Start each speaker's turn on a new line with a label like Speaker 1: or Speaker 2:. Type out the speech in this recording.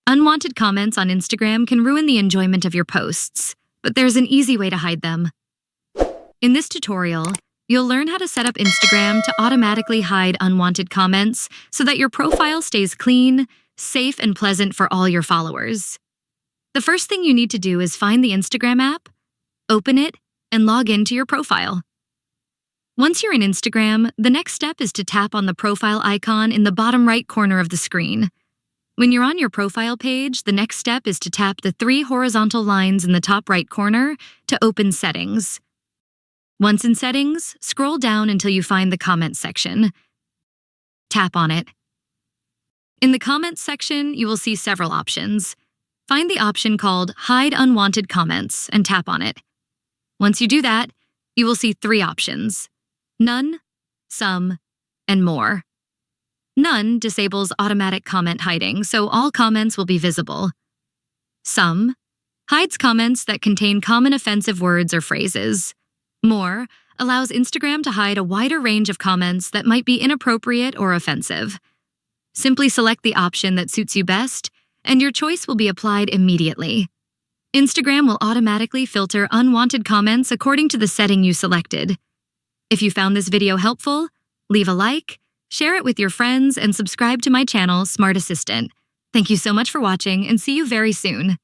Speaker 1: Unwanted comments on Instagram can ruin the enjoyment of your posts, but there's an easy way to hide them. In this tutorial, you'll learn how to set up Instagram to automatically hide unwanted comments so that your profile stays clean, safe, and pleasant for all your followers. The first thing you need to do is find the Instagram app, open it, and log into your profile. Once you're in Instagram, the next step is to tap on the profile icon in the bottom right corner of the screen. When you're on your profile page, the next step is to tap the 3 horizontal lines in the top right corner to open Settings. Once in Settings, scroll down until you find the Comments section. Tap on it. In the Comments section, you will see several options. Find the option called Hide Unwanted Comments and tap on it. Once you do that, you will see 3 options: None, Some, and More. None disables automatic comment hiding, so all comments will be visible. Some hides comments that contain common offensive words or phrases. More allows Instagram to hide a wider range of comments that might be inappropriate or offensive. Simply select the option that suits you best, and your choice will be applied immediately. Instagram will automatically filter unwanted comments according to the setting you selected. If you found this video helpful, leave a like, share it with your friends, and subscribe to my channel, Smart Assistant. Thank you so much for watching, and see you very soon.